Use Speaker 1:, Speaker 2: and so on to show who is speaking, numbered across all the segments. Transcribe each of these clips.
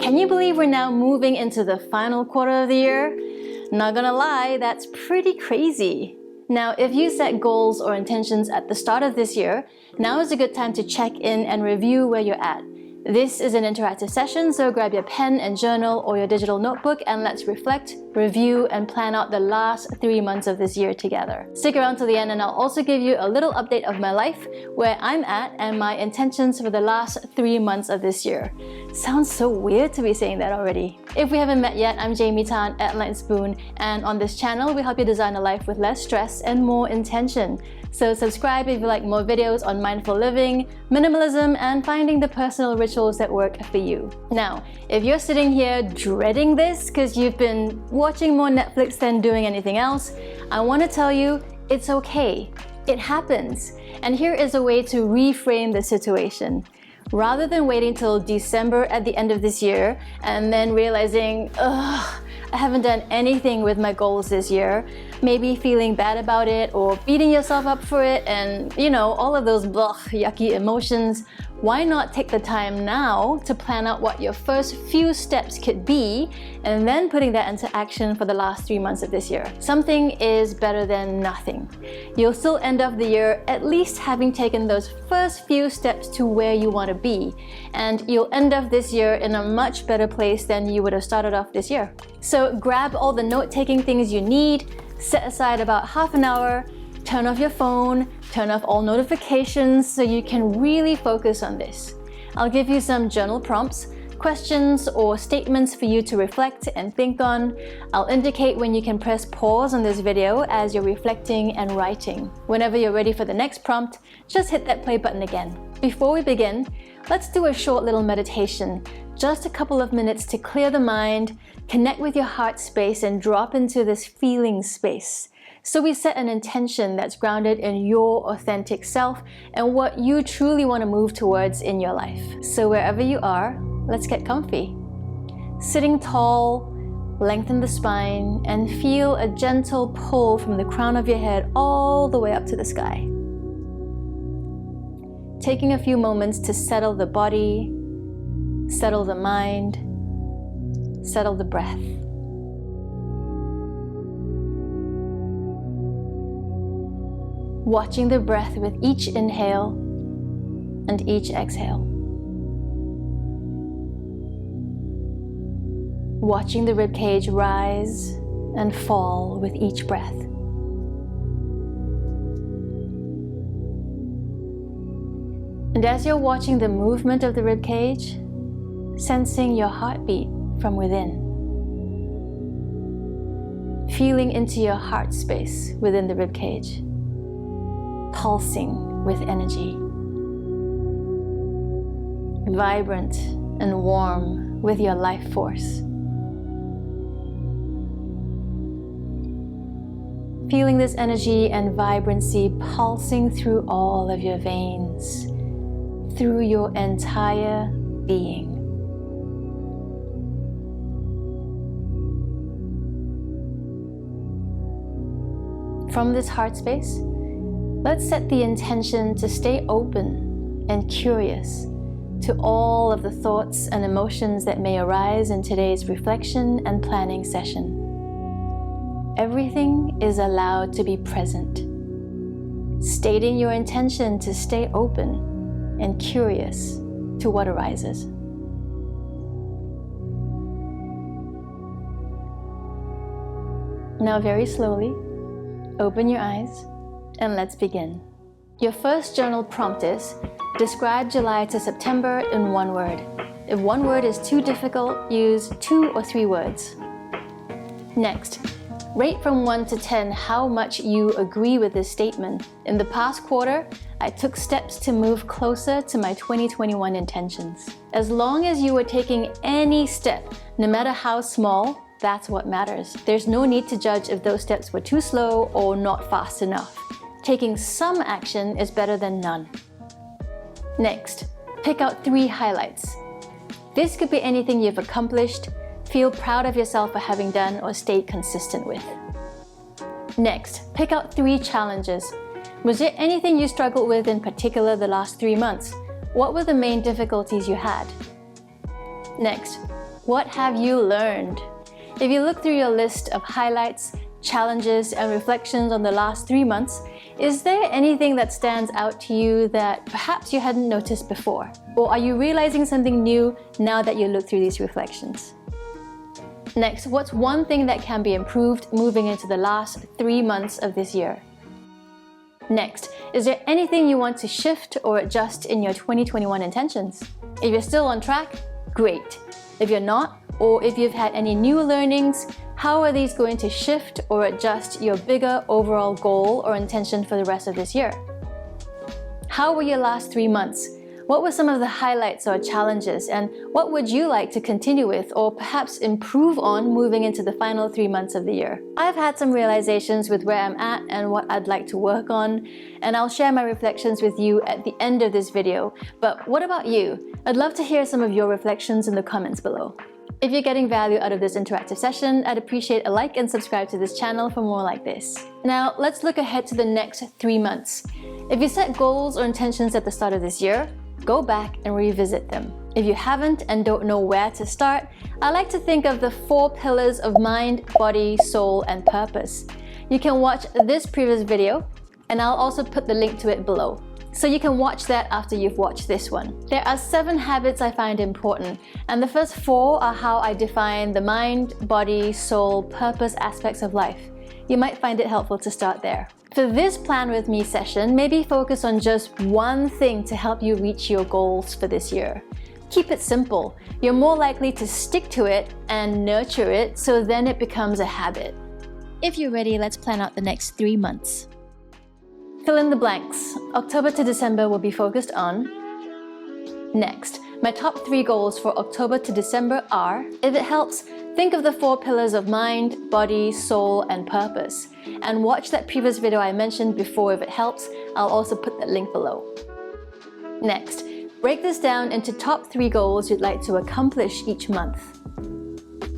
Speaker 1: Can you believe we're now moving into the final quarter of the year? Not gonna lie, that's pretty crazy. Now, if you set goals or intentions at the start of this year, now is a good time to check in and review where you're at. This is an interactive session, so grab your pen and journal or your digital notebook and let's reflect, review, and plan out the last 3 months of this year together. Stick around till the end and I'll also give you a little update of my life, where I'm at, and my intentions for the last 3 months of this year. Sounds so weird to be saying that already. If we haven't met yet, I'm Jaime at Enlightened, and on this channel, we help you design a life with less stress and more intention. So subscribe if you like more videos on mindful living, minimalism, and finding the personal rituals that work for you. Now, if you're sitting here dreading this because you've been watching more Netflix than doing anything else, I want to tell you it's okay. It happens. And here is a way to reframe the situation. Rather than waiting till December at the end of this year and then realizing, ugh, I haven't done anything with my goals this year, maybe feeling bad about it or beating yourself up for it and, all of those yucky emotions, why not take the time now to plan out what your first few steps could be and then putting that into action for the last 3 months of this year? Something is better than nothing. You'll still end off the year at least having taken those first few steps to where you want to be, and you'll end off this year in a much better place than you would have started off this year. So grab all the note-taking things you need, set aside about half an hour, turn off your phone, turn off all notifications so you can really focus on this. I'll give you some journal prompts, questions or statements for you to reflect and think on. I'll indicate when you can press pause on this video as you're reflecting and writing. Whenever you're ready for the next prompt, just hit that play button again. Before we begin, let's do a short little meditation. Just a couple of minutes to clear the mind, connect with your heart space, and drop into this feeling space. So we set an intention that's grounded in your authentic self and what you truly want to move towards in your life. So wherever you are, let's get comfy. Sitting tall, lengthen the spine, and feel a gentle pull from the crown of your head all the way up to the sky. Taking a few moments to settle the body, settle the mind, settle the breath. Watching the breath with each inhale and each exhale. Watching the ribcage rise and fall with each breath. And as you're watching the movement of the ribcage, sensing your heartbeat from within. Feeling into your heart space within the ribcage. Pulsing with energy, vibrant and warm with your life force. Feeling this energy and vibrancy pulsing through all of your veins, through your entire being. From this heart space, let's set the intention to stay open and curious to all of the thoughts and emotions that may arise in today's reflection and planning session. Everything is allowed to be present, stating your intention to stay open and curious to what arises. Now very slowly, open your eyes and let's begin. Your first journal prompt is, describe July to September in one word. If one word is too difficult, use 2 or 3 words. Next, rate from 1 to 10 how much you agree with this statement. In the past quarter, I took steps to move closer to my 2021 intentions. As long as you were taking any step, no matter how small, that's what matters. There's no need to judge if those steps were too slow or not fast enough. Taking some action is better than none. Next, pick out 3 highlights. This could be anything you've accomplished, feel proud of yourself for having done, or stayed consistent with. Next, pick out 3 challenges. Was there anything you struggled with in particular the last 3 months? What were the main difficulties you had? Next, what have you learned? If you look through your list of highlights, challenges, and reflections on the last 3 months, is there anything that stands out to you that perhaps you hadn't noticed before? Or are you realizing something new now that you look through these reflections? Next, what's one thing that can be improved moving into the last 3 months of this year? Next, is there anything you want to shift or adjust in your 2021 intentions? If you're still on track, great. If you're not, or if you've had any new learnings, how are these going to shift or adjust your bigger overall goal or intention for the rest of this year? How were your last 3 months? What were some of the highlights or challenges, and what would you like to continue with or perhaps improve on moving into the final 3 months of the year? I've had some realizations with where I'm at and what I'd like to work on, and I'll share my reflections with you at the end of this video. But what about you? I'd love to hear some of your reflections in the comments below. If you're getting value out of this interactive session, I'd appreciate a like and subscribe to this channel for more like this. Now, let's look ahead to the next 3 months. If you set goals or intentions at the start of this year, go back and revisit them. If you haven't and don't know where to start, I like to think of the 4 pillars of mind, body, soul, and purpose. You can watch this previous video, and I'll also put the link to it below, so you can watch that after you've watched this one. There are 7 habits I find important, and the first 4 are how I define the mind, body, soul, purpose aspects of life. You might find it helpful to start there. For this Plan With Me session, maybe focus on just one thing to help you reach your goals for this year. Keep it simple. You're more likely to stick to it and nurture it, so then it becomes a habit. If you're ready, let's plan out the next 3 months. Fill in the blanks. October to December will be focused on. Next, my top 3 goals for October to December are, if it helps, think of the 4 pillars of mind, body, soul, and purpose. And watch that previous video I mentioned before if it helps. I'll also put that link below. Next, break this down into top 3 goals you'd like to accomplish each month.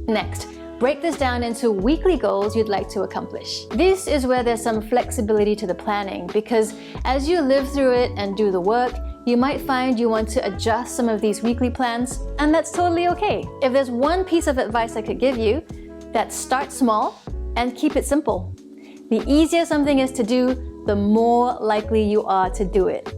Speaker 1: Next, break this down into weekly goals you'd like to accomplish. This is where there's some flexibility to the planning, because as you live through it and do the work, you might find you want to adjust some of these weekly plans, and that's totally okay. If there's one piece of advice I could give you, that's start small and keep it simple. The easier something is to do, the more likely you are to do it.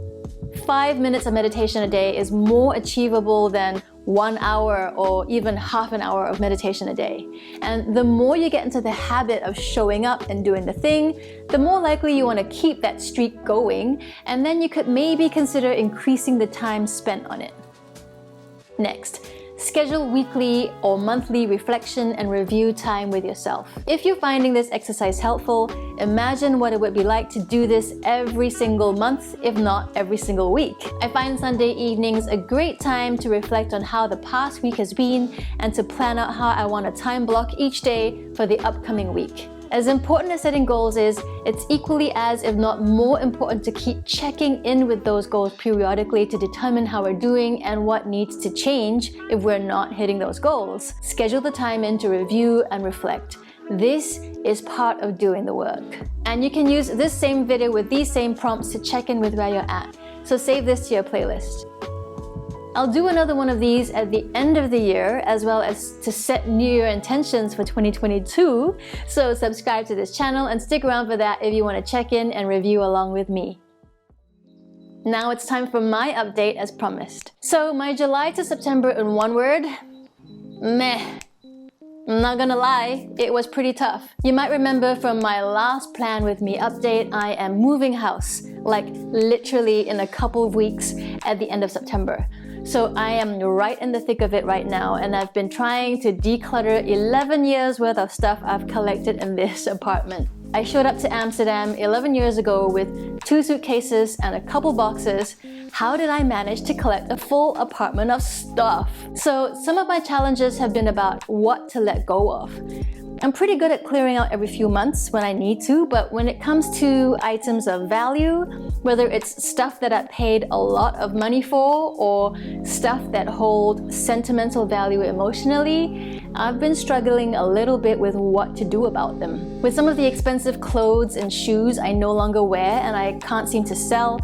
Speaker 1: 5 minutes of meditation a day is more achievable than 1 hour or even half an hour of meditation a day. And the more you get into the habit of showing up and doing the thing, the more likely you want to keep that streak going, and then you could maybe consider increasing the time spent on it. Next, schedule weekly or monthly reflection and review time with yourself. If you're finding this exercise helpful, imagine what it would be like to do this every single month, if not every single week. I find Sunday evenings a great time to reflect on how the past week has been and to plan out how I want to time block each day for the upcoming week. As important as setting goals is, it's equally as, if not more important, to keep checking in with those goals periodically to determine how we're doing and what needs to change if we're not hitting those goals. Schedule the time in to review and reflect. This is part of doing the work. And you can use this same video with these same prompts to check in with where you're at. So save this to your playlist. I'll do another one of these at the end of the year, as well as to set New Year intentions for 2022. So subscribe to this channel and stick around for that if you want to check in and review along with me. Now it's time for my update as promised. So my July to September in one word, meh. I'm not gonna lie, it was pretty tough. You might remember from my last Plan With Me update, I am moving house, like literally in a couple of weeks at the end of September. So I am right in the thick of it right now, and I've been trying to declutter 11 years worth of stuff I've collected in this apartment. I showed up to Amsterdam 11 years ago with 2 suitcases and a couple boxes. How did I manage to collect a full apartment of stuff? So some of my challenges have been about what to let go of. I'm pretty good at clearing out every few months when I need to, but when it comes to items of value, whether it's stuff that I paid a lot of money for or stuff that hold sentimental value emotionally, I've been struggling a little bit with what to do about them. With some of the expensive clothes and shoes I no longer wear and I can't seem to sell,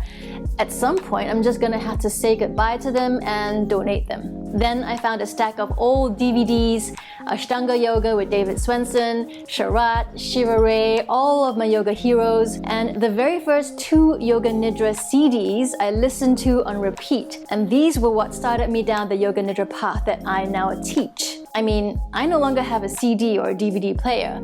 Speaker 1: at some point I'm just gonna have to say goodbye to them and donate them. Then I found a stack of old DVDs, Ashtanga Yoga with David Swenson, Sharat, Shiva Ray, all of my yoga heroes, and the very first 2 Yoga Nidra CDs I listened to on repeat. And these were what started me down the Yoga Nidra path that I now teach. I mean, I no longer have a CD or a DVD player.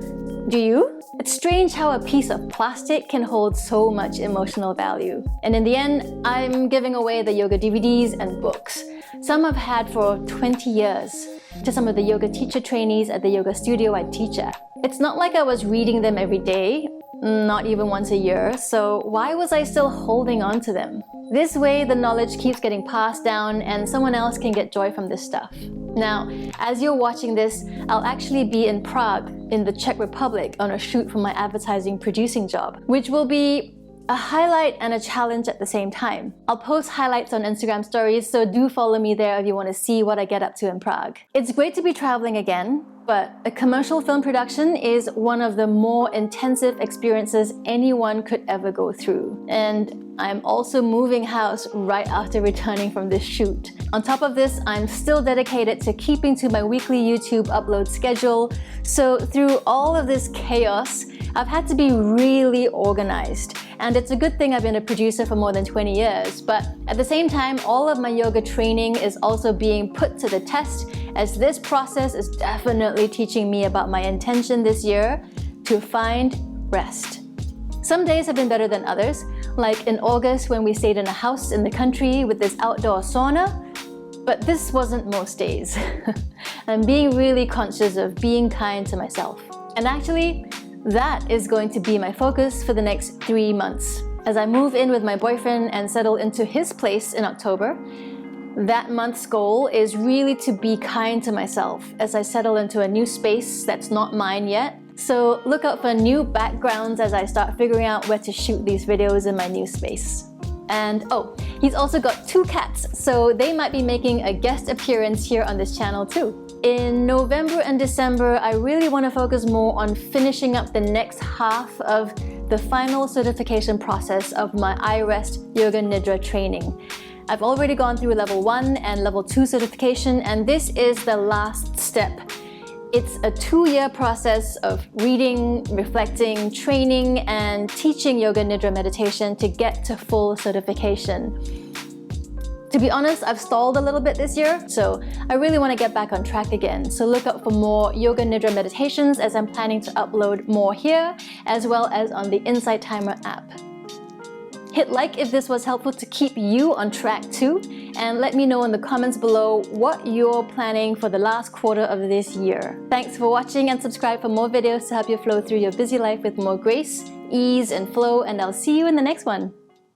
Speaker 1: Do you? It's strange how a piece of plastic can hold so much emotional value. And in the end, I'm giving away the yoga DVDs and books. Some I've had for 20 years to some of the yoga teacher trainees at the yoga studio I teach at. It's not like I was reading them every day, not even once a year, so why was I still holding on to them? This way, the knowledge keeps getting passed down and someone else can get joy from this stuff. Now, as you're watching this, I'll actually be in Prague, in the Czech Republic, on a shoot for my advertising producing job, which will be a highlight and a challenge at the same time. I'll post highlights on Instagram stories, so do follow me there if you want to see what I get up to in Prague. It's great to be traveling again, but a commercial film production is one of the more intensive experiences anyone could ever go through. And I'm also moving house right after returning from this shoot. On top of this, I'm still dedicated to keeping to my weekly YouTube upload schedule. So through all of this chaos, I've had to be really organized. And it's a good thing I've been a producer for more than 20 years. But at the same time, all of my yoga training is also being put to the test, as this process is definitely teaching me about my intention this year to find rest. Some days have been better than others, like in August when we stayed in a house in the country with this outdoor sauna, but this wasn't most days. I'm being really conscious of being kind to myself. And actually, that is going to be my focus for the next 3 months. As I move in with my boyfriend and settle into his place in October, that month's goal is really to be kind to myself as I settle into a new space that's not mine yet. So look out for new backgrounds as I start figuring out where to shoot these videos in my new space. And oh, he's also got 2 cats, so they might be making a guest appearance here on this channel too. In November and December, I really want to focus more on finishing up the next half of the final certification process of my iRest Yoga Nidra training. I've already gone through level 1 and level 2 certification, and this is the last step. It's a 2-year process of reading, reflecting, training, and teaching Yoga Nidra meditation to get to full certification. To be honest, I've stalled a little bit this year, so I really want to get back on track again. So look out for more Yoga Nidra meditations as I'm planning to upload more here, as well as on the Insight Timer app. Hit like if this was helpful to keep you on track too, and let me know in the comments below what you're planning for the last quarter of this year. Thanks for watching, and subscribe for more videos to help you flow through your busy life with more grace, ease, and flow, and I'll see you in the next one.